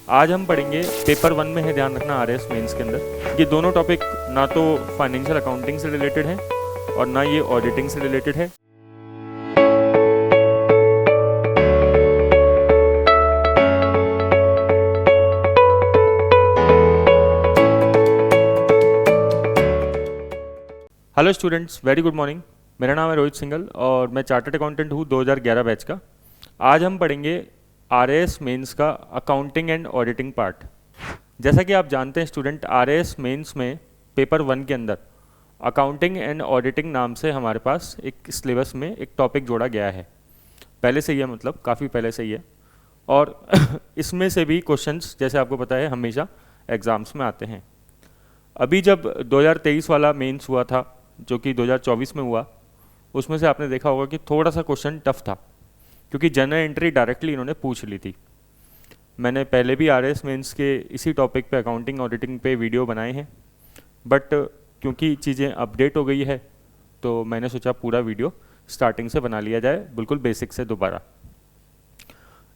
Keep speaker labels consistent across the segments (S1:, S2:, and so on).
S1: आज हम पढ़ेंगे पेपर 1 में है, ध्यान रखना, आरएएस मेंस के अंदर। ये दोनों टॉपिक ना तो फाइनेंशियल अकाउंटिंग से रिलेटेड है और ना ये ऑडिटिंग से रिलेटेड है। Hello students, very good morning. मेरा नाम है रोहित सिंघल और मैं चार्टर्ड अकाउंटेंट हूँ 2011 बैच का। आज हम पढ़ेंगे आरएएस मेंस का अकाउंटिंग एंड ऑडिटिंग पार्ट। जैसा कि आप जानते हैं स्टूडेंट, आरएएस मेंस में पेपर 1 के अंदर अकाउंटिंग एंड ऑडिटिंग नाम से हमारे पास एक सिलेबस में एक टॉपिक जोड़ा गया है। पहले से ही है, मतलब काफ़ी पहले से ही है। और इसमें से भी क्वेश्चंस, जैसे आपको पता है, हमेशा एग्ज़ाम्स में आते हैं। अभी जब 2023 वाला मेंस हुआ था, जो कि 2024 में हुआ, उसमें से आपने देखा होगा कि थोड़ा सा क्वेश्चन टफ था, क्योंकि जनरल एंट्री डायरेक्टली इन्होंने पूछ ली थी। मैंने पहले भी आरएएस मेंस के इसी टॉपिक पे, अकाउंटिंग ऑडिटिंग पे वीडियो बनाए हैं, बट क्योंकि चीज़ें अपडेट हो गई है तो मैंने सोचा पूरा वीडियो स्टार्टिंग से बना लिया जाए, बिल्कुल बेसिक से दोबारा।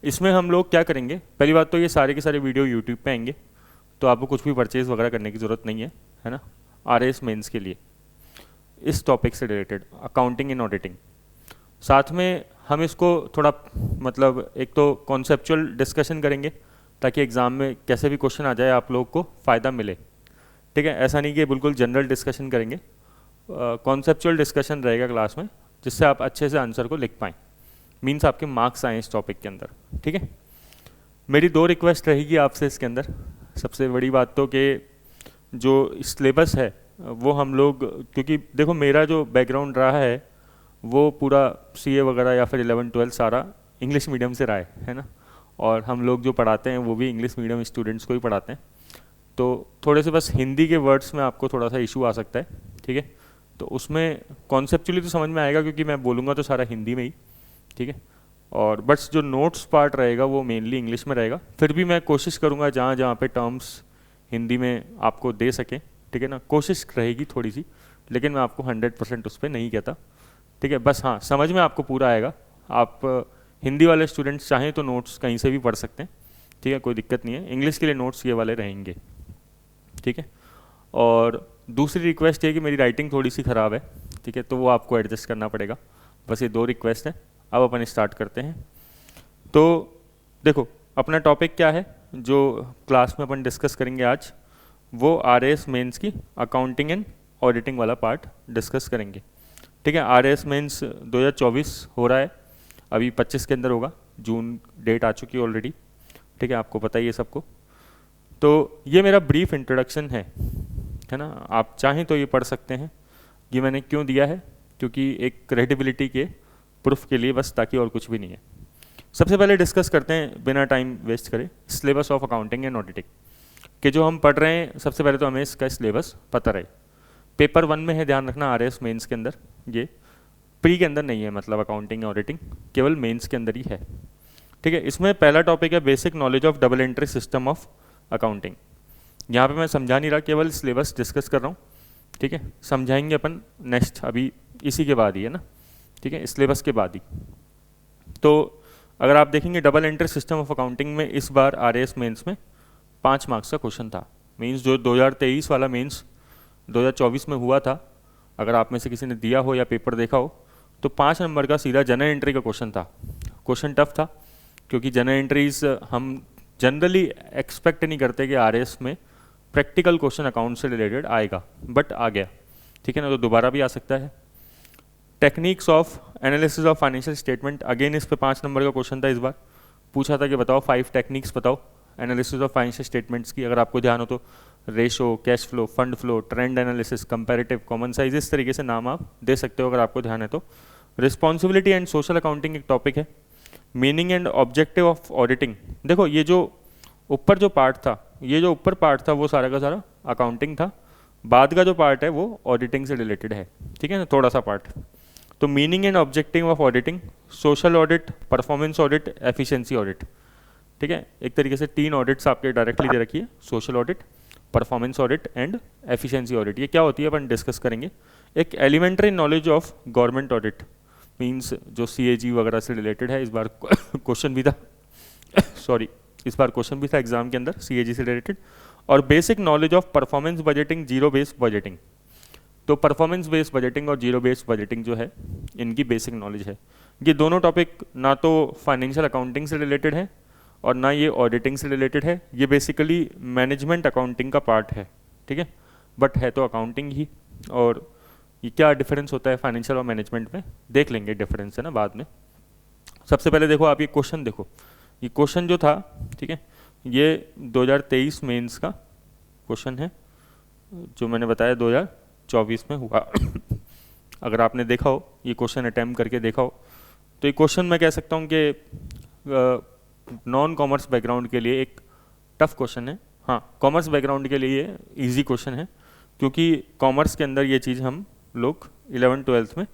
S1: इसमें हम लोग क्या करेंगे, पहली बात तो ये सारे के सारे वीडियो यूट्यूब पे आएंगे, तो आपको कुछ भी परचेज़ वगैरह करने की ज़रूरत नहीं है ना, आरएएस मेंस के लिए इस टॉपिक से रिलेटेड अकाउंटिंग एंड ऑडिटिंग। साथ में हम इसको थोड़ा, मतलब एक तो कॉन्सेप्चुअल डिस्कशन करेंगे ताकि एग्ज़ाम में कैसे भी क्वेश्चन आ जाए आप लोग को फ़ायदा मिले। ठीक है, ऐसा नहीं कि बिल्कुल जनरल डिस्कशन करेंगे, कॉन्सेप्चुअल डिस्कशन रहेगा क्लास में, जिससे आप अच्छे से आंसर को लिख पाएँ, मीन्स आपके मार्क्स आएँ इस टॉपिक के अंदर। ठीक है, मेरी 2 रिक्वेस्ट रहेगी आपसे इसके अंदर। सबसे बड़ी बात तो कि जो सिलेबस है वो हम लोग, क्योंकि देखो मेरा जो बैकग्राउंड रहा है वो पूरा सीए वगैरह या फिर 11-12 सारा इंग्लिश मीडियम से रहा है ना, और हम लोग जो पढ़ाते हैं वो भी इंग्लिश मीडियम स्टूडेंट्स को ही पढ़ाते हैं, तो थोड़े से बस हिंदी के वर्ड्स में आपको थोड़ा सा इशू आ सकता है। ठीक है, तो उसमें कॉन्सेप्चुअली तो समझ में आएगा क्योंकि मैं बोलूँगा तो सारा हिंदी में ही। ठीक है, और बस जो नोट्स पार्ट रहेगा वो मेनली इंग्लिश में रहेगा। फिर भी मैं कोशिश करूँगा जहाँ जहाँ पे टर्म्स हिंदी में आपको दे सकें, ठीक है ना, कोशिश रहेगी थोड़ी सी, लेकिन मैं आपको 100% उस पर नहीं कहता। ठीक है, बस हाँ, समझ में आपको पूरा आएगा। आप हिंदी वाले स्टूडेंट्स चाहें तो नोट्स कहीं से भी पढ़ सकते हैं, ठीक है, कोई दिक्कत नहीं है। इंग्लिश के लिए नोट्स ये वाले रहेंगे। ठीक है, और दूसरी रिक्वेस्ट है कि मेरी राइटिंग थोड़ी सी ख़राब है, ठीक है, तो वो आपको एडजस्ट करना पड़ेगा। बस ये 2 रिक्वेस्ट है। अब अपन स्टार्ट करते हैं। तो देखो, अपना टॉपिक क्या है जो क्लास में अपन डिस्कस करेंगे आज, वो आरएएस मेंस की अकाउंटिंग एंड ऑडिटिंग वाला पार्ट डिस्कस करेंगे। ठीक है, आरएएस मेंस 2024 हो रहा है, अभी 25 के अंदर होगा, जून डेट आ चुकी है ऑलरेडी। ठीक है, आपको पता ही है सबको। तो ये मेरा ब्रीफ इंट्रोडक्शन है ना, आप चाहें तो ये पढ़ सकते हैं। ये मैंने क्यों दिया है, क्योंकि एक क्रेडिबिलिटी के प्रूफ के लिए बस, ताकि और कुछ भी नहीं है। सबसे पहले डिस्कस करते हैं बिना टाइम वेस्ट करे syllabus of accounting and auditing कि जो हम पढ़ रहे हैं। सबसे पहले तो हमें इसका सिलेबस पता रहे। पेपर 1 में है, ध्यान रखना, आरएएस मेंस के अंदर, ये प्री के अंदर नहीं है, मतलब अकाउंटिंग ऑडिटिंग केवल मेंस के अंदर ही है। ठीक है, इसमें पहला टॉपिक है basic knowledge of double entry system of accounting. यहाँ पे मैं समझा नहीं रहा, केवल सिलेबस डिस्कस कर रहा हूँ। ठीक है, समझाएंगे अपन नेक्स्ट, अभी इसी के बाद ही है ना, ठीक है, सिलेबस के बाद ही। तो अगर आप देखेंगे double entry system of accounting में इस बार आरएएस मेंस में 5 मार्क्स का क्वेश्चन था। मीन्स जो 2023 वाला मेंस 2024 में हुआ था, अगर आप में से किसी ने दिया हो या पेपर देखा हो, तो 5 नंबर का सीधा जनरल एंट्री का क्वेश्चन था। क्वेश्चन टफ था क्योंकि जनरल एंट्रीज हम जनरली एक्सपेक्ट नहीं करते कि आरएएस में प्रैक्टिकल क्वेश्चन अकाउंट से रिलेटेड आएगा, बट आ गया। ठीक है ना, तो दोबारा भी आ सकता है। Techniques of analysis of financial statement, again इस पे 5 नंबर का क्वेश्चन था। इस बार पूछा था कि बताओ 5 टेक्निक्स बताओ एनालिसिस ऑफ फाइनेंशियल स्टेटमेंट्स की। अगर आपको ध्यान हो तो ratio, cash flow, fund flow, trend analysis, comparative, common size, इस तरीके से नाम आप दे सकते हो अगर आपको ध्यान है तो। रिस्पॉन्सिबिलिटी एंड सोशल अकाउंटिंग एक टॉपिक है। Meaning and objective of auditing, देखो ये जो ऊपर जो पार्ट था, ये जो ऊपर पार्ट था वो सारा का सारा अकाउंटिंग था, बाद का जो पार्ट है वो ऑडिटिंग से रिलेटेड है। ठीक है ना, थोड़ा सा पार्ट। तो meaning and objective of auditing, social audit, performance audit, efficiency audit. ठीक है, एक तरीके से 3 ऑडिट्स आपके डायरेक्टली दे रखी है, social audit, performance audit and efficiency audit. ये क्या होती है अपन डिस्कस करेंगे। एक elementary knowledge of government audit, means जो सीएजी वगैरह से रिलेटेड है। इस बार क्वेश्चन भी था सॉरी, इस बार क्वेश्चन भी था एग्जाम के अंदर CAG से रिलेटेड। और basic knowledge of performance budgeting, zero based budgeting. तो परफॉर्मेंस बेस्ड बजटिंग और जीरो बेस्ड बजटिंग जो है इनकी बेसिक नॉलेज है। ये दोनों टॉपिक ना तो फाइनेंशियल अकाउंटिंग से रिलेटेड है और ना ये ऑडिटिंग से रिलेटेड है, ये बेसिकली मैनेजमेंट अकाउंटिंग का पार्ट है, ठीक है, बट है तो अकाउंटिंग ही। और ये क्या डिफरेंस होता है फाइनेंशियल और मैनेजमेंट में, देख लेंगे डिफरेंस है ना बाद में। सबसे पहले देखो आप ये क्वेश्चन देखो, ये क्वेश्चन जो था, ठीक है, ये 2023 मेंस का क्वेश्चन है जो मैंने बताया 2024 में हुआ। अगर आपने देखा हो ये क्वेश्चन अटैम्प्ट करके देखा हो तो ये क्वेश्चन मैं कह सकता हूँ कि नॉन कॉमर्स बैकग्राउंड के लिए एक टफ क्वेश्चन है। हाँ, कॉमर्स बैकग्राउंड के लिए ये ईजी क्वेश्चन है क्योंकि कॉमर्स के अंदर ये चीज़ हम लोग 11th-12th में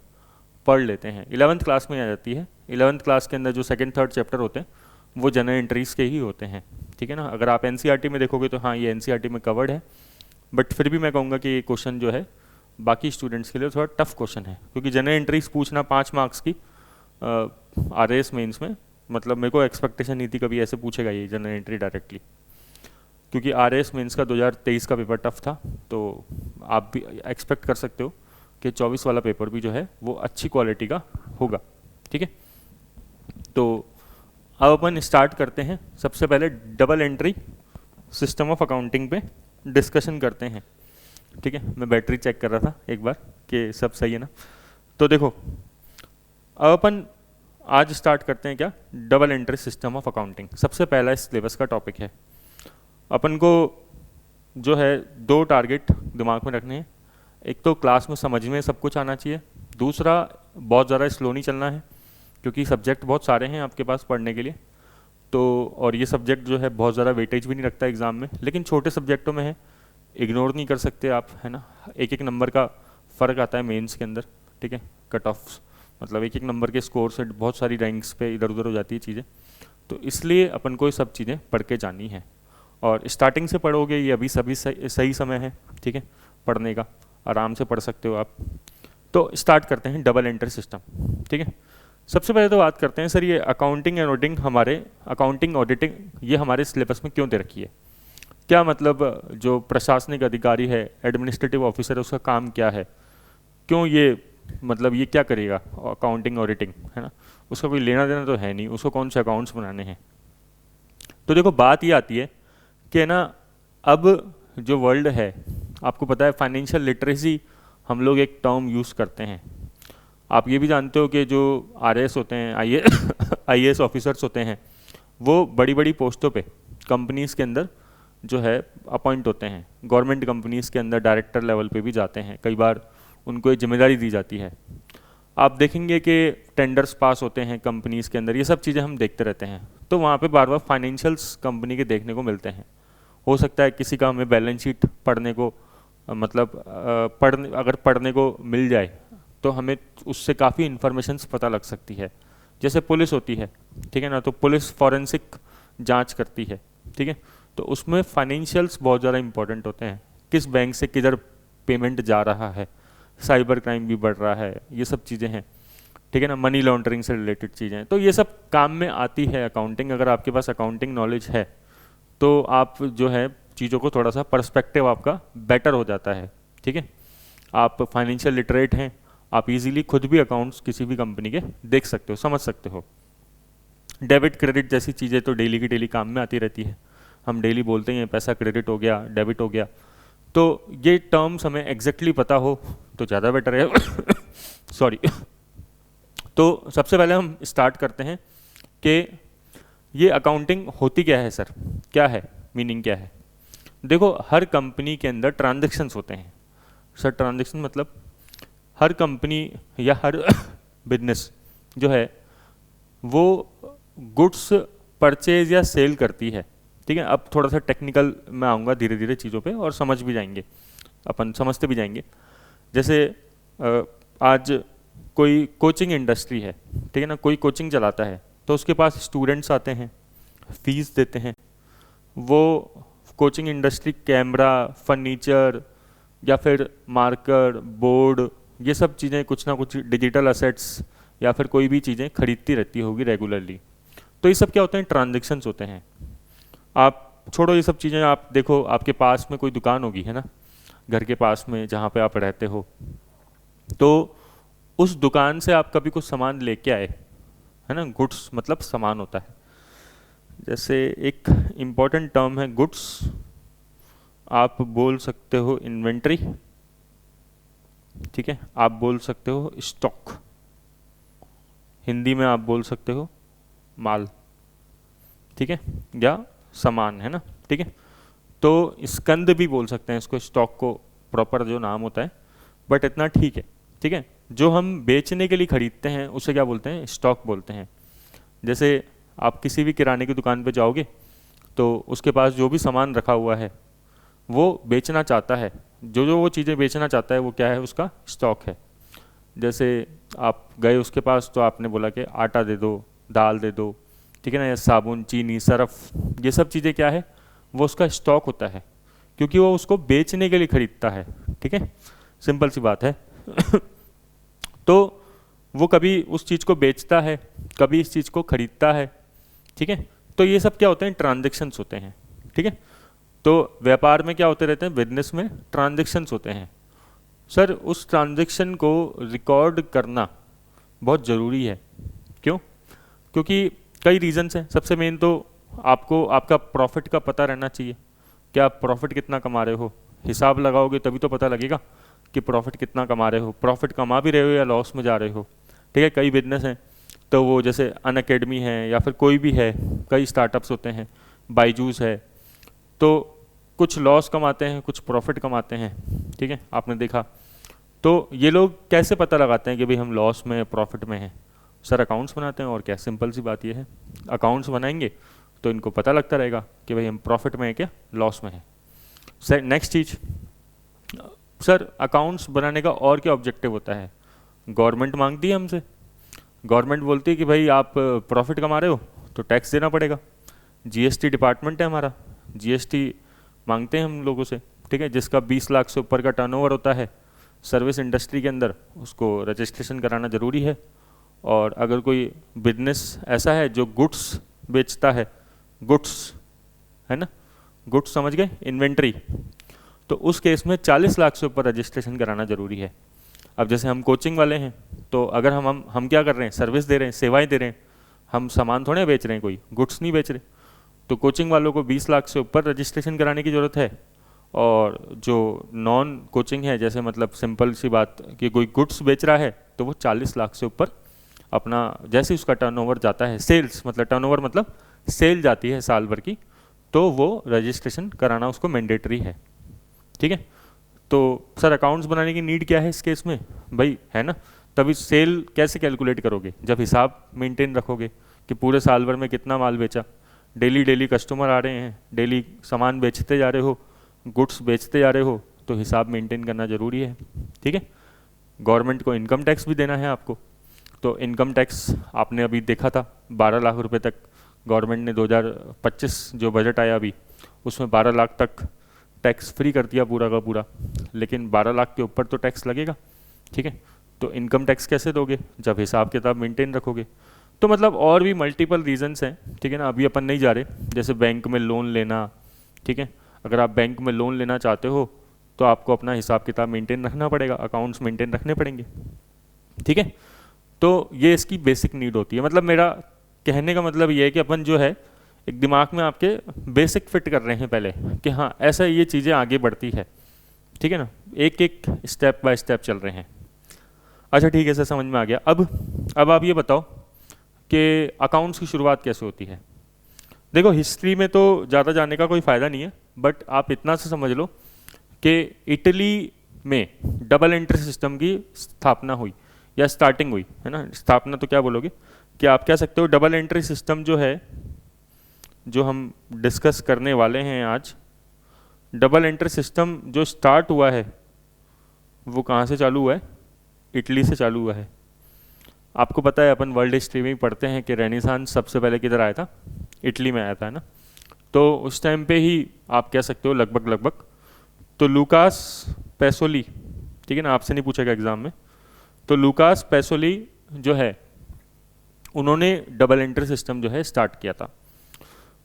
S1: पढ़ लेते हैं, 11th क्लास में आ जाती है। 11th क्लास के अंदर जो सेकंड थर्ड चैप्टर होते हैं वो जनरल एंट्रीज के ही होते हैं, ठीक है ना। अगर आप NCERT में देखोगे तो हाँ ये NCERT में कवर्ड है, बट फिर भी मैं कहूँगा कि ये क्वेश्चन जो है बाकी स्टूडेंट्स के लिए थोड़ा टफ क्वेश्चन है क्योंकि जनरल एंट्रीज पूछना 5 मार्क्स की RAS मेंस में, मतलब मेरे को एक्सपेक्टेशन नहीं थी कभी ऐसे पूछेगा ये जनरल एंट्री डायरेक्टली, क्योंकि RAS मेंस का 2023 का पेपर टफ था। तो आप भी एक्सपेक्ट कर सकते हो कि 24 वाला पेपर भी जो है वो अच्छी क्वालिटी का होगा, ठीक है। तो अब अपन स्टार्ट करते हैं। सबसे पहले double entry system of accounting पे डिस्कशन करते हैं, ठीक है। मैं बैटरी चेक कर रहा था एक बार कि सब सही है ना। तो देखो अब अपन आज स्टार्ट करते हैं क्या, double entry system of accounting. सबसे पहला इस सिलेबस का टॉपिक है। अपन को जो है 2 टारगेट दिमाग में रखने हैं, एक तो क्लास में समझ में सब कुछ आना चाहिए, दूसरा बहुत ज़्यादा स्लो नहीं चलना है क्योंकि सब्जेक्ट बहुत सारे हैं आपके पास पढ़ने के लिए। तो और ये सब्जेक्ट जो है बहुत ज़्यादा वेटेज भी नहीं रखता एग्ज़ाम में, लेकिन छोटे सब्जेक्टों में है, इग्नोर नहीं कर सकते आप, है ना। एक नंबर का फ़र्क आता है मेंस के अंदर, ठीक है, कट ऑफ्स, मतलब एक नंबर के स्कोर से बहुत सारी रैंक्स पे इधर उधर हो जाती है चीज़ें। तो इसलिए अपन को ये सब चीज़ें पढ़ के जानी है और स्टार्टिंग से पढ़ोगे ये अभी सभी सही समय है, ठीक है, पढ़ने का, आराम से पढ़ सकते हो आप। तो स्टार्ट करते हैं डबल एंट्री सिस्टम, ठीक है। सबसे पहले तो बात करते हैं सर ये अकाउंटिंग एंड ऑडिटिंग, हमारे अकाउंटिंग ऑडिटिंग ये हमारे सिलेबस में क्यों दे रखी है, क्या मतलब जो प्रशासनिक अधिकारी है, एडमिनिस्ट्रेटिव ऑफिसर है, उसका काम क्या है, क्यों ये मतलब ये क्या करेगा अकाउंटिंग ऑडिटिंग, है ना। उसका कोई लेना देना तो है नहीं, उसको कौन से अकाउंट्स बनाने हैं। तो देखो बात ये आती है कि ना अब जो वर्ल्ड है, आपको पता है फाइनेंशियल लिटरेसी हम लोग एक टर्म यूज़ करते हैं। आप ये भी जानते हो कि जो RAS होते हैं, IAS ऑफिसर्स होते हैं, वो बड़ी बड़ी पोस्टों पे कंपनीज़ के अंदर जो है अपॉइंट होते हैं, गवर्नमेंट कंपनीज़ के अंदर डायरेक्टर लेवल पे भी जाते हैं, कई बार उनको ये जिम्मेदारी दी जाती है। आप देखेंगे कि टेंडर्स पास होते हैं कंपनीज़ के अंदर, ये सब चीज़ें हम देखते रहते हैं। तो वहाँ पे बार बार फाइनेंशियल्स कंपनी के देखने को मिलते हैं। हो सकता है किसी का हमें बैलेंस शीट पढ़ने को मतलब अगर पढ़ने को मिल जाए तो हमें उससे काफ़ी इन्फॉर्मेशंस पता लग सकती है। जैसे पुलिस होती है, ठीक है ना, तो पुलिस फॉरेंसिक जांच करती है, ठीक है, तो उसमें फाइनेंशियल्स बहुत ज़्यादा इंपॉर्टेंट होते हैं, किस बैंक से किधर पेमेंट जा रहा है, साइबर क्राइम भी बढ़ रहा है, ये सब चीज़ें हैं, ठीक है ना, मनी लॉन्ड्रिंग से रिलेटेड चीज़ें। तो ये सब काम में आती है अकाउंटिंग। अगर आपके पास अकाउंटिंग नॉलेज है तो आप जो है चीज़ों को थोड़ा सा पर्सपेक्टिव आपका बेटर हो जाता है, ठीक है। आप फाइनेंशियल लिटरेट हैं, आप इजीली खुद भी अकाउंट्स किसी भी कंपनी के देख सकते हो, समझ सकते हो। डेबिट क्रेडिट जैसी चीज़ें तो डेली की डेली काम में आती रहती है, हम डेली बोलते हैं पैसा क्रेडिट हो गया, डेबिट हो गया। तो ये टर्म्स हमें एग्जैक्टली पता हो तो ज़्यादा बेटर है। सॉरी। तो सबसे पहले हम स्टार्ट करते हैं कि ये अकाउंटिंग होती क्या है सर, क्या है, मीनिंग क्या है। देखो हर कंपनी के अंदर ट्रांजैक्शंस होते हैं सर। ट्रांजैक्शन मतलब हर कंपनी या हर बिजनेस जो है वो गुड्स परचेज या सेल करती है, ठीक है। अब थोड़ा सा टेक्निकल मैं आऊँगा धीरे धीरे चीज़ों पे और समझ भी जाएंगे, अपन समझते भी जाएंगे। जैसे आज कोई कोचिंग इंडस्ट्री है, ठीक है ना, कोई कोचिंग चलाता है तो उसके पास स्टूडेंट्स आते हैं, फीस देते हैं, वो कोचिंग इंडस्ट्री कैमरा, फर्नीचर या फिर मार्कर, बोर्ड, ये सब चीज़ें कुछ ना कुछ डिजिटल असेट्स या फिर कोई भी चीज़ें खरीदती रहती होगी रेगुलरली। तो ये सब क्या होते हैं, ट्रांजैक्शंस होते हैं। आप छोड़ो ये सब चीज़ें, आप देखो आपके पास में कोई दुकान होगी, है ना, घर के पास में जहाँ पे आप रहते हो, तो उस दुकान से आप कभी कुछ सामान लेके आए, है ना, गुड्स मतलब सामान होता है। जैसे एक इम्पॉर्टेंट टर्म है गुड्स, आप बोल सकते हो इन्वेंट्री, ठीक है, आप बोल सकते हो स्टॉक, हिंदी में आप बोल सकते हो माल, ठीक है, या सामान, है ना, ठीक है। तो स्कंद भी बोल सकते हैं इसको, स्टॉक को प्रॉपर जो नाम होता है, बट इतना ठीक है, ठीक है। जो हम बेचने के लिए खरीदते हैं उसे क्या बोलते हैं, स्टॉक बोलते हैं। जैसे आप किसी भी किराने की दुकान पे जाओगे तो उसके पास जो भी सामान रखा हुआ है वो बेचना चाहता है, जो जो वो चीज़ें बेचना चाहता है वो क्या है, उसका स्टॉक है। जैसे आप गए उसके पास तो आपने बोला कि आटा दे दो, दाल दे दो, ठीक है ना, या साबुन, चीनी, सर्फ, ये सब चीज़ें क्या है, वो उसका स्टॉक होता है, क्योंकि वो उसको बेचने के लिए खरीदता है, ठीक है, सिंपल सी बात है। तो वो कभी उस चीज़ को बेचता है, कभी इस चीज़ को खरीदता है, ठीक है। तो ये सब क्या होते हैं, ट्रांजेक्शन्स होते हैं, ठीक है। तो व्यापार में क्या होते रहते हैं, बिजनेस में ट्रांजेक्शन्स होते हैं। सर उस ट्रांजेक्शन को रिकॉर्ड करना बहुत ज़रूरी है। क्यों? क्योंकि कई रीजंस हैं। सबसे मेन तो आपको आपका प्रॉफिट का पता रहना चाहिए कि आप प्रॉफिट कितना कमा रहे हो। हिसाब लगाओगे तभी तो पता लगेगा कि प्रॉफिट कितना कमा रहे हो, प्रॉफिट कमा भी रहे हो या लॉस में जा रहे हो, ठीक है। कई बिजनेस हैं तो वो जैसे अनअकैडमी है या फिर कोई भी है, कई स्टार्टअप्स होते हैं, बाईजूस है, तो कुछ लॉस कमाते हैं कुछ प्रॉफिट कमाते हैं, ठीक है, आपने देखा। तो ये लोग कैसे पता लगाते हैं कि भाई हम लॉस में प्रॉफिट में हैं? सर अकाउंट्स बनाते हैं, और क्या, सिंपल सी बात ये है, अकाउंट्स बनाएंगे तो इनको पता लगता रहेगा कि भाई हम प्रॉफिट में हैं क्या लॉस में हैं। सर नेक्स्ट चीज़, सर अकाउंट्स बनाने का और क्या ऑब्जेक्टिव होता है? गवर्नमेंट मांगती है हमसे, गवर्नमेंट बोलती है कि भाई आप प्रॉफिट कमा रहे हो तो टैक्स देना पड़ेगा। जीएसटी डिपार्टमेंट है हमारा, जीएसटी मांगते हैं हम लोगों से, ठीक है। जिसका 20 लाख से ऊपर का टर्नओवर होता है सर्विस इंडस्ट्री के अंदर, उसको रजिस्ट्रेशन कराना ज़रूरी है। और अगर कोई बिजनेस ऐसा है जो गुड्स बेचता है, गुड्स, है ना, गुड्स समझ गए, इन्वेंट्री, तो उस केस में 40 लाख से ऊपर रजिस्ट्रेशन कराना ज़रूरी है। अब जैसे हम कोचिंग वाले हैं तो अगर हम क्या कर रहे हैं, सर्विस दे रहे हैं, सेवाएं दे रहे हैं, हम सामान थोड़े बेच रहे हैं, कोई गुड्स नहीं बेच रहे। तो कोचिंग वालों को 20 लाख से ऊपर रजिस्ट्रेशन कराने की ज़रूरत है। और जो नॉन कोचिंग है, जैसे मतलब सिंपल सी बात कि कोई गुड्स बेच रहा है तो वो 40 लाख से ऊपर अपना, जैसे उसका टर्नओवर जाता है, सेल्स मतलब टर्नओवर मतलब सेल जाती है साल भर की, तो वो रजिस्ट्रेशन कराना उसको मैंडेटरी है, ठीक है। तो सर अकाउंट्स बनाने की नीड क्या है इस केस में? भाई है ना, तभी सेल कैसे कैलकुलेट करोगे? जब हिसाब मेंटेन रखोगे कि पूरे साल भर में कितना माल बेचा, डेली डेली कस्टमर आ रहे हैं, डेली सामान बेचते जा रहे हो, गुड्स बेचते जा रहे हो, तो हिसाब मेंटेन करना ज़रूरी है, ठीक है। गवर्नमेंट को इनकम टैक्स भी देना है आपको, तो इनकम टैक्स आपने अभी देखा था 12 लाख रुपए तक गवर्नमेंट ने 2025 जो बजट आया अभी, उसमें 12 लाख तक टैक्स फ्री कर दिया पूरा का पूरा। लेकिन 12 लाख के ऊपर तो टैक्स लगेगा, ठीक है। तो इनकम टैक्स कैसे दोगे जब हिसाब किताब मेंटेन रखोगे? तो मतलब और भी मल्टीपल रीजंस हैं, ठीक है ना, अभी अपन नहीं जा रहे। जैसे बैंक में लोन लेना, ठीक है, अगर आप बैंक में लोन लेना चाहते हो तो आपको अपना हिसाब किताब मेंटेन रखना पड़ेगा, अकाउंट्स मेंटेन रखने पड़ेंगे, ठीक है। तो ये इसकी बेसिक नीड होती है। मतलब मेरा कहने का मतलब ये है कि अपन जो है एक दिमाग में आपके बेसिक फिट कर रहे हैं पहले कि हाँ ऐसा ये चीज़ें आगे बढ़ती है, ठीक है ना, एक एक स्टेप बाय स्टेप चल रहे हैं। अच्छा ठीक है सर, समझ में आ गया। अब आप ये बताओ कि अकाउंट्स की शुरुआत कैसे होती है? देखो हिस्ट्री में तो ज़्यादा जाने का कोई फ़ायदा नहीं है, बट आप इतना से समझ लो कि इटली में डबल एंट्री सिस्टम की स्थापना हुई या स्टार्टिंग हुई, है ना। स्थापना तो क्या बोलोगे कि आप कह सकते हो डबल एंट्री सिस्टम जो है, जो हम डिस्कस करने वाले हैं आज, डबल एंट्री सिस्टम जो स्टार्ट हुआ है वो कहाँ से चालू हुआ है? इटली से चालू हुआ है। आपको पता है अपन वर्ल्ड हिस्ट्री में पढ़ते हैं कि रेनेसांस सबसे पहले किधर आया था? इटली में आया था, है ना। तो उस टाइम पे ही आप कह सकते हो लगभग तो लूकास पैसोली, ठीक है ना, आपसे नहीं पूछेगा एग्जाम में, तो लूकास पैसोली जो है उन्होंने डबल एंट्री सिस्टम जो है स्टार्ट किया था।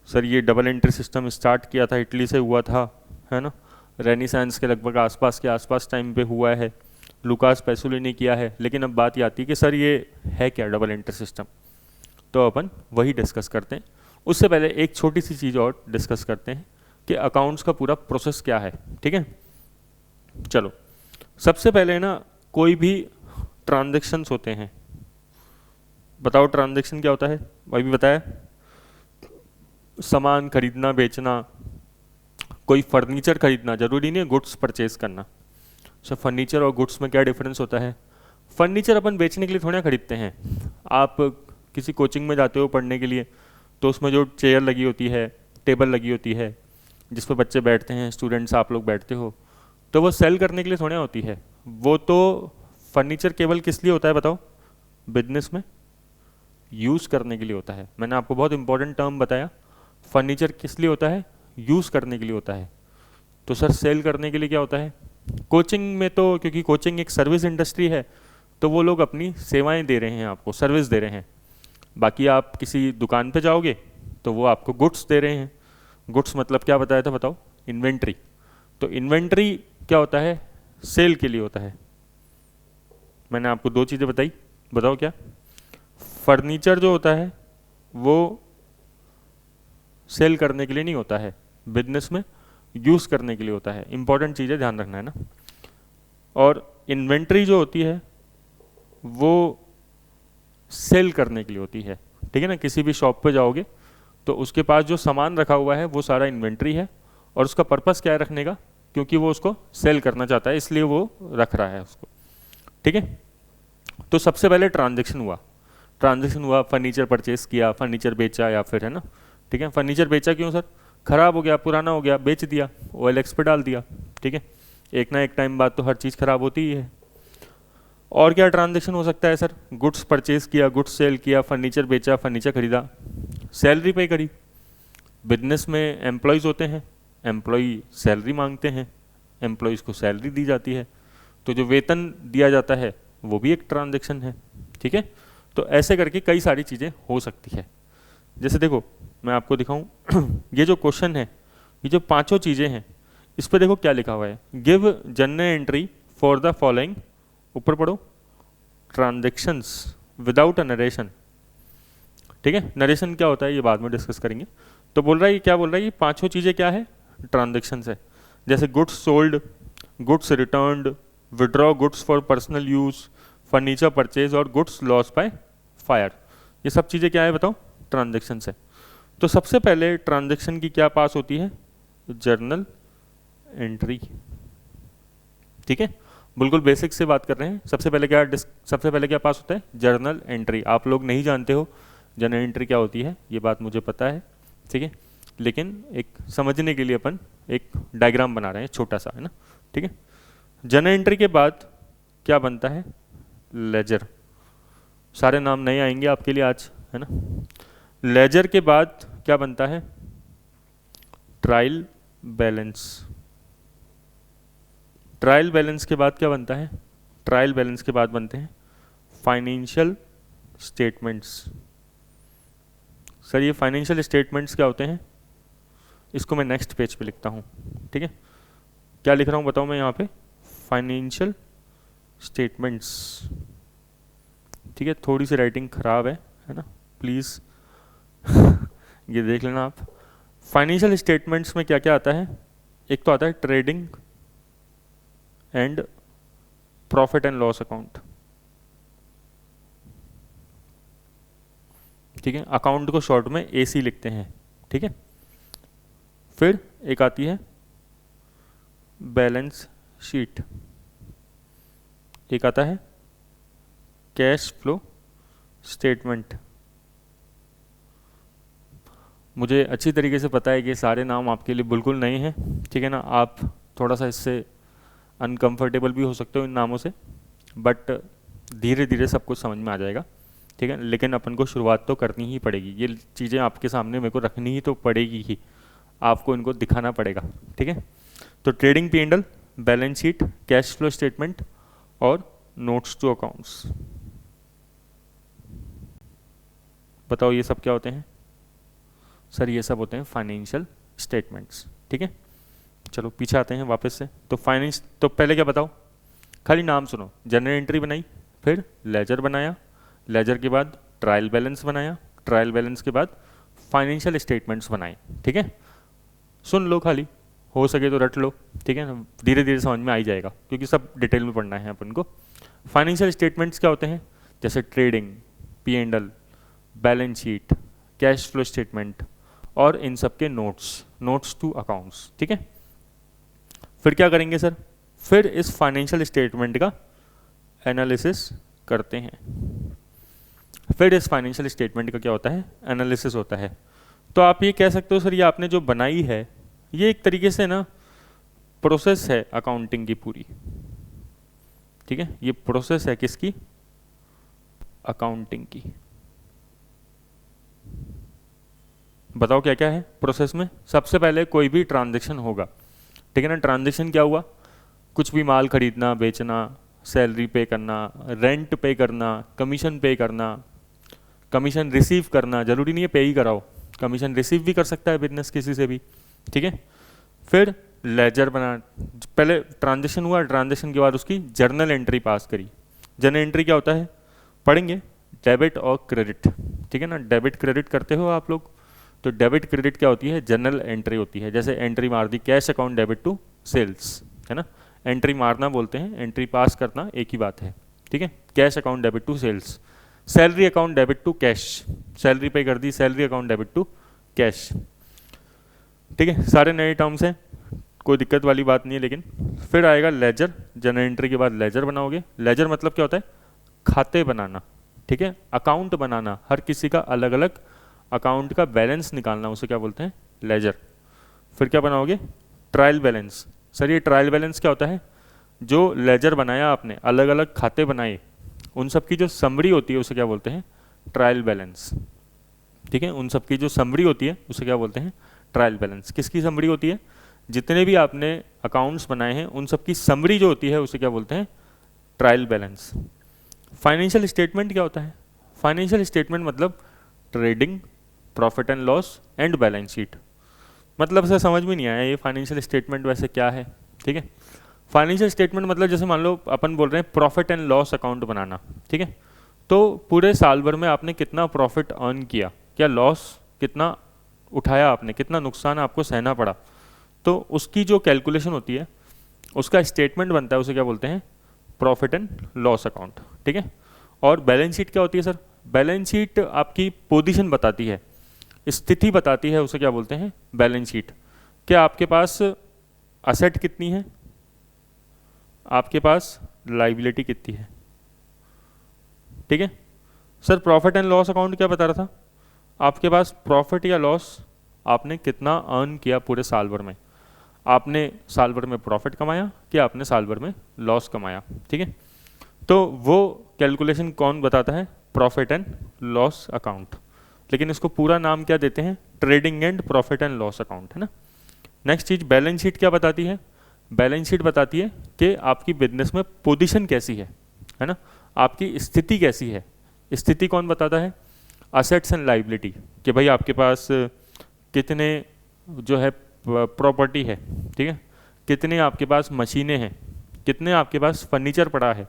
S1: सर ये डबल एंट्री सिस्टम स्टार्ट किया था, इटली से हुआ था, है ना, रेनिसांस के लगभग आसपास टाइम पे हुआ है, लुकास पैसोली ने किया है। लेकिन अब बात ये आती है कि सर ये है क्या डबल एंट्री सिस्टम, तो अपन वही डिस्कस करते हैं। उससे पहले एक छोटी सी चीज़ और डिस्कस करते हैं कि अकाउंट्स का पूरा प्रोसेस क्या है, ठीक है। चलो, सबसे पहले ना कोई भी ट्रांजेक्शन्स होते हैं, बताओ ट्रांजेक्शन क्या होता है, वही भी बताया, सामान खरीदना बेचना, कोई फर्नीचर खरीदना, जरूरी नहीं है गुड्स परचेज करना। सो फर्नीचर और गुड्स में क्या डिफरेंस होता है? फर्नीचर अपन बेचने के लिए थोड़ा खरीदते हैं। आप किसी कोचिंग में जाते हो पढ़ने के लिए, तो उसमें जो चेयर लगी होती है, टेबल लगी होती है, जिस पर बच्चे बैठते हैं, स्टूडेंट्स आप लोग बैठते हो, तो वो सेल करने के लिए थोड़ा होती है। वो तो फर्नीचर केवल किस लिए होता है बताओ? बिजनेस में यूज़ करने के लिए होता है। मैंने आपको बहुत इंपॉर्टेंट टर्म बताया, फर्नीचर किस लिए होता है? यूज़ करने के लिए होता है। तो सर सेल करने के लिए क्या होता है? कोचिंग में तो, क्योंकि कोचिंग एक सर्विस इंडस्ट्री है, तो वो लोग अपनी सेवाएं दे रहे हैं, आपको सर्विस दे रहे हैं। बाकी आप किसी दुकान पे जाओगे तो वो आपको गुड्स दे रहे हैं। गुड्स मतलब क्या बताया था बताओ? इन्वेंट्री। तो इन्वेंट्री क्या होता है? सेल के लिए होता है। मैंने आपको दो चीज़ें बताई, बताओ क्या? फर्नीचर जो होता है वो सेल करने के लिए नहीं होता है, बिजनेस में यूज़ करने के लिए होता है। इंपॉर्टेंट चीज़ें ध्यान रखना है ना। और इन्वेंट्री जो होती है वो सेल करने के लिए होती है, ठीक है ना। किसी भी शॉप पे जाओगे तो उसके पास जो सामान रखा हुआ है वो सारा इन्वेंट्री है, और उसका पर्पस क्या है रखने का? क्योंकि वो उसको सेल करना चाहता है, इसलिए वो रख रहा है उसको, ठीक है। तो सबसे पहले ट्रांजेक्शन हुआ, फर्नीचर परचेस किया, फर्नीचर बेचा, या फिर, है ना, ठीक है। फर्नीचर बेचा क्यों सर? खराब हो गया, पुराना हो गया, बेच दिया, OLX पे डाल दिया, ठीक है। एक ना एक टाइम बाद तो हर चीज़ खराब होती ही है। और क्या ट्रांजेक्शन हो सकता है सर? गुड्स परचेज किया, गुड्स सेल किया, फर्नीचर बेचा, फर्नीचर खरीदा, सैलरी पे करी। बिजनेस में एम्प्लॉयज़ होते हैं, एम्प्लॉय सैलरी मांगते हैं, एम्प्लॉयज़ को सैलरी दी जाती है, तो जो वेतन दिया जाता है वो भी एक ट्रांजेक्शन है, ठीक है। तो ऐसे करके कई सारी चीज़ें हो सकती है। जैसे देखो मैं आपको दिखाऊं ये जो क्वेश्चन है, ये जो पांचों चीज़ें हैं, इस पर देखो क्या लिखा हुआ है, give general entry for the following, ऊपर पढ़ो, ट्रांजेक्शन्स विदाउट अ नरेशन, ठीक है। नरेशन क्या होता है ये बाद में डिस्कस करेंगे। तो बोल रहा है, क्या बोल रहा है, ये पांचों चीज़ें क्या है? ट्रांजेक्शन्स है। जैसे goods sold, goods returned, withdraw goods for personal use, furniture purchase और गुड्स लॉस बाय फायर, ये सब चीज़ें क्या है बताओ? ट्रांजेक्शन्स है। तो सबसे पहले ट्रांजेक्शन की क्या पास होती है? जर्नल एंट्री, ठीक है। बिल्कुल बेसिक से बात कर रहे हैं। सबसे पहले क्या पास होता है? Journal entry. आप लोग नहीं जानते हो जर्नल एंट्री क्या होती है, ये बात मुझे पता है, ठीक है। लेकिन एक समझने के लिए अपन एक डायग्राम बना रहे हैं छोटा सा, है ना, ठीक है। जर्नल एंट्री के बाद क्या बनता है? लेजर। सारे नाम नए आएंगे आपके लिए आज, है ना। लेजर के बाद क्या बनता है? Trial balance. ट्रायल बैलेंस के बाद क्या बनता है? ट्रायल बैलेंस के बाद बनते हैं फाइनेंशियल स्टेटमेंट्स। सर ये फाइनेंशियल स्टेटमेंट्स क्या होते हैं? इसको मैं नेक्स्ट पेज पे लिखता हूँ, ठीक है। क्या लिख रहा हूँ बताओ मैं यहाँ पे? फाइनेंशियल स्टेटमेंट्स, ठीक है। थोड़ी सी राइटिंग खराब है ना, प्लीज़ ये देख लेना आप। फाइनेंशियल स्टेटमेंट्स में क्या क्या आता है? एक तो आता है trading and profit and loss account, ठीक है। अकाउंट को शॉर्ट में AC लिखते हैं, ठीक है। फिर एक आती है बैलेंस शीट, एक आता है कैश फ्लो स्टेटमेंट। मुझे अच्छी तरीके से पता है कि सारे नाम आपके लिए बिल्कुल नए हैं, ठीक है ना। आप थोड़ा सा इससे अनकंफर्टेबल भी हो सकते हो इन नामों से, बट धीरे धीरे सब कुछ समझ में आ जाएगा, ठीक है। लेकिन अपन को शुरुआत तो करनी ही पड़ेगी, ये चीज़ें आपके सामने मेरे को रखनी ही तो पड़ेगी ही, आपको इनको दिखाना पड़ेगा, ठीक है। तो trading P&L, balance sheet, cash flow statement और नोट्स टू अकाउंट्स। बताओ ये सब क्या होते हैं? सर ये सब होते हैं फाइनेंशियल स्टेटमेंट्स। ठीक है, चलो पीछे आते हैं वापस से। तो फाइनेंस, तो पहले क्या बताओ, खाली नाम सुनो। जनरल एंट्री बनाई, फिर लेजर बनाया, लेजर के बाद ट्रायल बैलेंस बनाया, ट्रायल बैलेंस के बाद फाइनेंशियल स्टेटमेंट्स बनाए। ठीक है, सुन लो खाली, हो सके तो रट लो। ठीक है ना, धीरे धीरे समझ में आ ही जाएगा क्योंकि सब डिटेल में पढ़ना है अपन को। फाइनेंशियल स्टेटमेंट्स क्या होते हैं, जैसे trading, P&L, balance sheet, cash flow statement और इन सब के नोट्स टू अकाउंट्स। ठीक है, फिर क्या करेंगे सर, फिर इस फाइनेंशियल स्टेटमेंट का एनालिसिस करते हैं। फिर इस फाइनेंशियल स्टेटमेंट का क्या होता है, एनालिसिस होता है। तो आप ये कह सकते हो सर ये आपने जो बनाई है ये एक तरीके से ना प्रोसेस है अकाउंटिंग की पूरी। ठीक है, ये प्रोसेस है किसकी, अकाउंटिंग की। बताओ क्या क्या है प्रोसेस में। सबसे पहले कोई भी ट्रांजैक्शन होगा, ठीक है ना, ट्रांजैक्शन क्या हुआ, कुछ भी माल खरीदना बेचना, सैलरी पे करना, रेंट पे करना, कमीशन पे करना, कमीशन रिसीव करना, जरूरी नहीं है पे ही कराओ, कमीशन रिसीव भी कर सकता है बिजनेस किसी से भी। ठीक है, फिर लेजर बना, पहले ट्रांजैक्शन हुआ, ट्रांजैक्शन के बाद उसकी जर्नल एंट्री पास करी। जर्नल एंट्री क्या होता है पढ़ेंगे, डेबिट और क्रेडिट। ठीक है ना, डेबिट क्रेडिट करते हो आप लोग, तो डेबिट क्रेडिट क्या होती है, जर्नल एंट्री होती है। जैसे एंट्री मार दी, cash account debit to sales, है ना, एंट्री मारना बोलते हैं, एंट्री पास करना एक ही बात है। ठीक है, cash account debit to sales, salary account debit to cash, salary pay कर दी, salary account debit to cash. ठीक है, सारे नए टर्म्स हैं, कोई दिक्कत वाली बात नहीं है। लेकिन फिर आएगा लेजर, जनरल एंट्री के बाद लेजर बनाओगे। लेजर मतलब क्या होता है, खाते बनाना। ठीक है, अकाउंट बनाना, हर किसी का अलग अलग अकाउंट का बैलेंस निकालना, उसे क्या बोलते हैं, लेजर। फिर क्या बनाओगे, ट्रायल बैलेंस। सर ये ट्रायल बैलेंस क्या होता है, जो लेजर बनाया आपने, अलग अलग खाते बनाए, उन सब की जो समरी होती है उसे क्या बोलते हैं, ट्रायल बैलेंस। ठीक है, उन सब की जो समरी होती है उसे क्या बोलते हैं, ट्रायल बैलेंस। किसकी समरी होती है, जितने भी आपने अकाउंट्स बनाए हैं उन सब की समरी जो होती है उसे क्या बोलते हैं, ट्रायल बैलेंस। फाइनेंशियल स्टेटमेंट क्या होता है, फाइनेंशियल स्टेटमेंट मतलब trading, profit and loss and balance sheet. मतलब सर समझ में नहीं आया ये फाइनेंशियल स्टेटमेंट वैसे क्या है। ठीक है, फाइनेंशियल स्टेटमेंट मतलब जैसे मान लो अपन बोल रहे हैं प्रॉफिट एंड लॉस अकाउंट बनाना। ठीक है, तो पूरे साल भर में आपने कितना प्रॉफिट अर्न किया, क्या लॉस कितना उठाया आपने, कितना नुकसान आपको सहना पड़ा, तो उसकी जो कैलकुलेशन होती है उसका स्टेटमेंट बनता है, उसे क्या बोलते हैं, प्रॉफिट एंड लॉस अकाउंट। ठीक है, और बैलेंस शीट क्या होती है सर, बैलेंस शीट आपकी पोजीशन बताती है, स्थिति बताती है, उसे क्या बोलते हैं, बैलेंस शीट। क्या आपके पास असेट कितनी है, आपके पास लाइबिलिटी कितनी है। ठीक है sir, profit and loss account क्या बता रहा था, आपके पास प्रॉफिट या लॉस आपने कितना अर्न किया पूरे साल भर में, आपने साल भर में प्रॉफिट कमाया कि आपने साल भर में लॉस कमाया। ठीक है, तो वो कैलकुलेशन कौन बताता है, प्रॉफिट एंड लॉस अकाउंट। लेकिन इसको पूरा नाम क्या देते हैं, trading and profit and loss account, है ना। नेक्स्ट चीज बैलेंस शीट क्या बताती है, बैलेंस शीट बताती है कि आपकी बिजनेस में पोजीशन कैसी है ना, आपकी स्थिति कैसी है। स्थिति कौन बताता है, असेट्स एंड लाइबिलिटी, कि भाई आपके पास कितने जो है प्रॉपर्टी है, ठीक है, कितने आपके पास मशीनें हैं, कितने आपके पास फर्नीचर पड़ा है,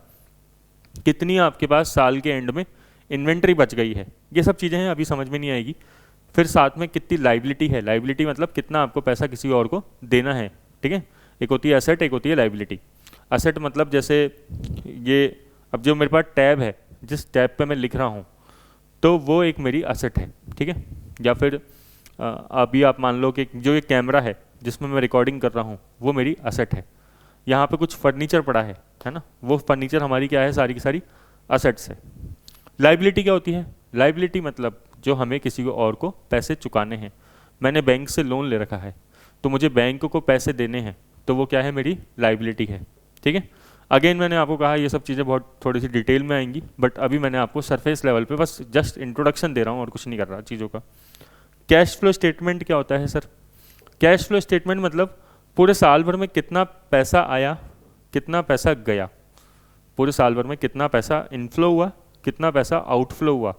S1: कितनी आपके पास साल के एंड में इन्वेंट्री बच गई है। ये सब चीज़ें हैं, अभी समझ में नहीं आएगी। फिर साथ में कितनी लाइबिलिटी है, लाइबिलिटी मतलब कितना आपको पैसा किसी और को देना है। ठीक है, एक होती है एसेट, एक होती है लाइबिलिटी। एसेट मतलब जैसे ये अब जो मेरे पास टैब है, जिस टैब पे मैं लिख रहा हूँ, तो वो एक मेरी एसेट है। ठीक है, या फिर अभी आप मान लो कि जो ये कैमरा है जिसमें मैं रिकॉर्डिंग कर रहा हूँ, वो मेरी एसेट है। यहाँ पे कुछ फर्नीचर पड़ा है ना, वो फर्नीचर हमारी क्या है, सारी की सारी एसेट्स है। लाइबिलिटी क्या होती है, लाइबिलिटी मतलब जो हमें किसी को और को पैसे चुकाने हैं। मैंने बैंक से लोन ले रखा है, तो मुझे बैंक को पैसे देने हैं, तो वो क्या है, मेरी लाइबिलिटी है। ठीक है, अगेन मैंने आपको कहा ये सब चीज़ें बहुत थोड़ी सी डिटेल में आएंगी, बट अभी मैंने आपको सरफेस लेवल पे बस जस्ट इंट्रोडक्शन दे रहा हूँ और कुछ नहीं कर रहा चीज़ों का। कैश फ्लो स्टेटमेंट क्या होता है सर, कैश फ्लो स्टेटमेंट मतलब पूरे साल भर में कितना पैसा आया, कितना पैसा गया, पूरे साल भर में कितना पैसा इनफ्लो हुआ, कितना पैसा आउटफ्लो हुआ।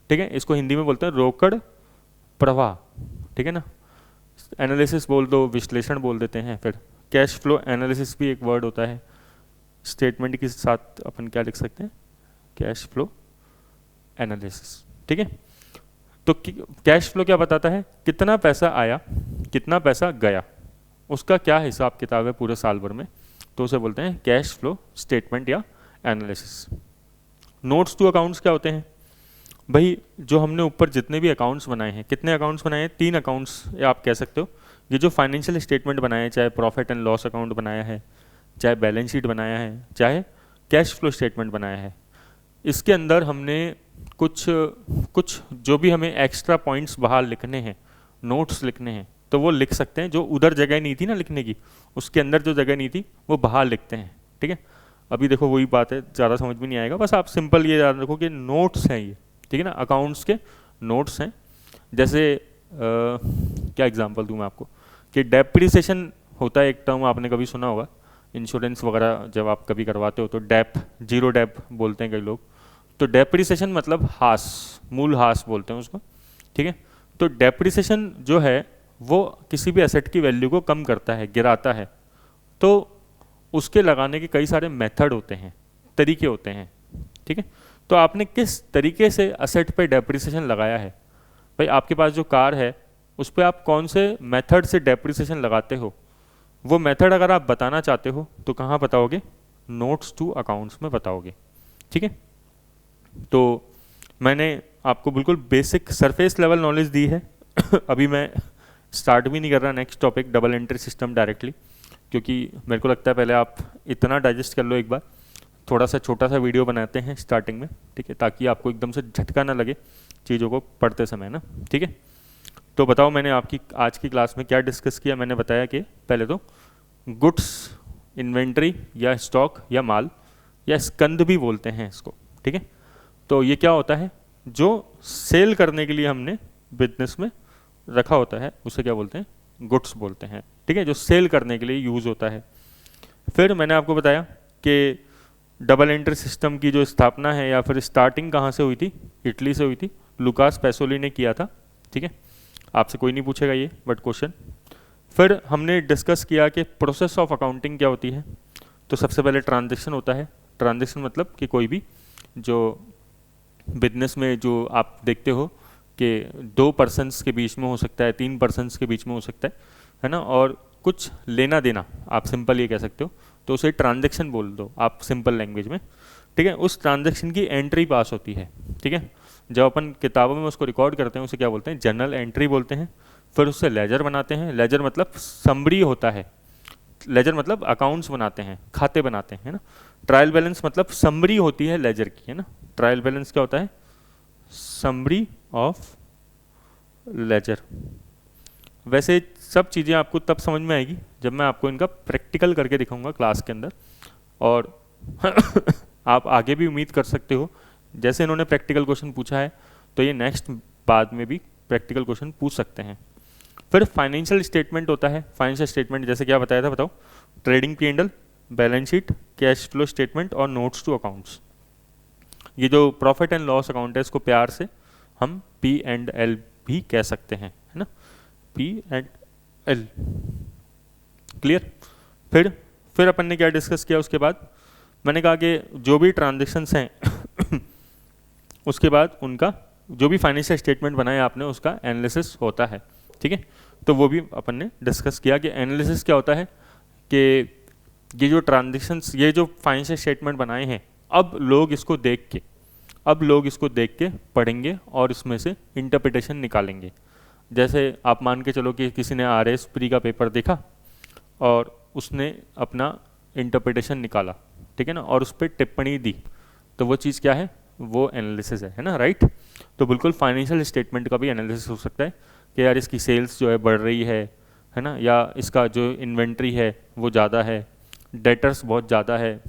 S1: ठीक है, इसको हिंदी में बोलते हैं रोकड़ प्रवाह। ठीक है ना, एनालिसिस बोल दो, विश्लेषण बोल देते हैं। फिर कैश फ्लो एनालिसिस भी एक वर्ड होता है, स्टेटमेंट के साथ अपन क्या लिख सकते हैं, कैश फ्लो एनालिसिस। ठीक है, तो कैश फ्लो क्या बताता है, कितना पैसा आया कितना पैसा गया, उसका क्या हिसाब किताब है पूरे साल भर में, तो उसे बोलते हैं कैश फ्लो स्टेटमेंट या एनालिसिस। नोट्स टू अकाउंट्स क्या होते हैं भाई, जो हमने ऊपर जितने भी अकाउंट्स बनाए हैं, कितने अकाउंट्स बनाए हैं, 3 अकाउंट्स आप कह सकते हो। ये जो फाइनेंशियल स्टेटमेंट बनाए हैं, चाहे प्रॉफिट एंड लॉस अकाउंट बनाया है, चाहे बैलेंस शीट बनाया है, चाहे कैश फ्लो स्टेटमेंट बनाया है, इसके अंदर हमने कुछ कुछ जो भी हमें एक्स्ट्रा पॉइंट्स बाहर लिखने हैं, नोट्स लिखने हैं, तो वो लिख सकते हैं। जो उधर जगह नहीं थी ना लिखने की, उसके अंदर जो जगह नहीं थी वो बाहर लिखते हैं। ठीक है, अभी देखो वही बात है, ज़्यादा समझ में नहीं आएगा, बस आप सिंपल ये याद रखो कि नोट्स हैं ये, ठीक है ना, अकाउंट्स के नोट्स हैं। जैसे क्या एग्जांपल दूं मैं आपको, कि डेप्रिसिएशन होता है एक टर्म, आपने कभी सुना होगा, इंश्योरेंस वगैरह जब आप कभी करवाते हो तो डेप, जीरो डेप बोलते हैं कई लोग। तो डेप्रिसिएशन मतलब हास, मूल हास बोलते हैं उसको। ठीक है, तो डेप्रिसिएशन जो है वो किसी भी एसेट की वैल्यू को कम करता है, गिराता है। तो उसके लगाने के कई सारे मेथड होते हैं, तरीके होते हैं। ठीक है, तो आपने किस तरीके से एसेट पे डेप्रिसिएशन लगाया है, भाई आपके पास जो कार है उस पर आप कौन से मेथड से डेप्रिसिएशन लगाते हो, वो मेथड अगर आप बताना चाहते हो तो कहाँ बताओगे, नोट्स टू अकाउंट्स में बताओगे। ठीक है, तो मैंने आपको बिल्कुल बेसिक सरफेस लेवल नॉलेज दी है अभी मैं स्टार्ट भी नहीं कर रहा next topic, double entry system directly, क्योंकि मेरे को लगता है पहले आप इतना डाइजेस्ट कर लो एक बार। थोड़ा सा छोटा सा वीडियो बनाते हैं स्टार्टिंग में, ठीक है, ताकि आपको एकदम से झटका ना लगे चीज़ों को पढ़ते समय ना। ठीक है, तो बताओ मैंने आपकी आज की क्लास में क्या डिस्कस किया। मैंने बताया कि पहले तो गुड्स, इन्वेंट्री या स्टॉक या माल या स्कंद भी बोलते हैं इसको। ठीक है, तो ये क्या होता है, जो सेल करने के लिए हमने बिजनेस में रखा होता है उसे क्या बोलते हैं, गुड्स बोलते हैं। ठीक है, जो सेल करने के लिए यूज़ होता है। फिर मैंने आपको बताया कि डबल एंट्री सिस्टम की जो स्थापना है या फिर स्टार्टिंग कहाँ से हुई थी, इटली से हुई थी, लुकास पैसोली ने किया था। ठीक है, आपसे कोई नहीं पूछेगा ये बट क्वेश्चन। फिर हमने डिस्कस किया कि प्रोसेस ऑफ अकाउंटिंग क्या होती है। तो सबसे पहले ट्रांजैक्शन होता है। ट्रांजैक्शन मतलब कि कोई भी जो बिजनेस में जो आप देखते हो कि 2 पर्सन्स के बीच में हो सकता है, 3 पर्सन्स के बीच में हो सकता है ना, और कुछ लेना देना, आप सिंपल ये कह सकते हो, तो उसे ट्रांजैक्शन बोल दो आप सिंपल लैंग्वेज में। ठीक है, उस ट्रांजैक्शन की एंट्री पास होती है। ठीक है, जब अपन किताबों में उसको रिकॉर्ड करते हैं उसे क्या बोलते हैं, जर्नल एंट्री बोलते हैं। फिर उससे लेजर बनाते हैं। लेजर मतलब समरी होता है, लेजर मतलब अकाउंट्स बनाते हैं, खाते बनाते हैं ना। ट्रायल बैलेंस मतलब समरी होती है लेजर की, है ना। ट्रायल बैलेंस क्या होता है, समरी ऑफ लेजर। वैसे सब चीज़ें आपको तब समझ में आएगी जब मैं आपको इनका प्रैक्टिकल करके दिखाऊंगा क्लास के अंदर। और आप आगे भी उम्मीद कर सकते हो, जैसे इन्होंने प्रैक्टिकल क्वेश्चन पूछा है तो ये नेक्स्ट बाद में भी प्रैक्टिकल क्वेश्चन पूछ सकते हैं। फिर फाइनेंशियल स्टेटमेंट होता है। फाइनेंशियल स्टेटमेंट जैसे क्या बताया था, बताओ, trading P&L, balance sheet, cash flow statement और नोट्स टू अकाउंट्स। ये जो प्रॉफिट एंड लॉस अकाउंट है इसको प्यार से हम P&L भी कह सकते हैं, है ना, P&L। क्लियर। फिर अपन ने क्या डिस्कस किया उसके बाद, मैंने कहा कि जो भी ट्रांजेक्शन्स हैं उसके बाद उनका जो भी फाइनेंशियल स्टेटमेंट बनाए आपने उसका एनालिसिस होता है। ठीक है, तो वो भी अपन ने डिस्कस किया कि एनालिसिस क्या होता है, कि ये जो ट्रांजेक्शन्स, ये जो फाइनेंशियल स्टेटमेंट बनाए हैं, अब लोग इसको देख के पढ़ेंगे और इसमें से इंटरप्रिटेशन निकालेंगे। जैसे आप मान के चलो कि किसी ने RS प्री का पेपर देखा और उसने अपना इंटरप्रिटेशन निकाला, ठीक है ना, और उस पर टिप्पणी दी, तो वो चीज़ क्या है, वो एनालिसिस है ना, राइट। तो बिल्कुल फाइनेंशियल स्टेटमेंट का भी एनालिसिस हो सकता है कि यार इसकी सेल्स जो है बढ़ रही है ना, या इसका जो इन्वेंट्री है वो ज़्यादा है, डेटर्स बहुत ज़्यादा है,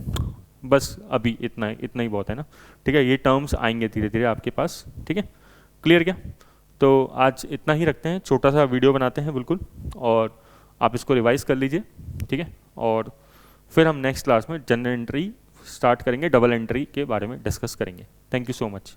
S1: बस अभी इतना ही बहुत है ना। ठीक है, ये टर्म्स आएंगे धीरे धीरे आपके पास। ठीक है, क्लियर क्या। तो आज इतना ही रखते हैं, छोटा सा वीडियो बनाते हैं बिल्कुल, और आप इसको रिवाइज कर लीजिए। ठीक है, और फिर हम नेक्स्ट क्लास में जनरल एंट्री स्टार्ट करेंगे, डबल एंट्री के बारे में डिस्कस करेंगे। Thank you so much.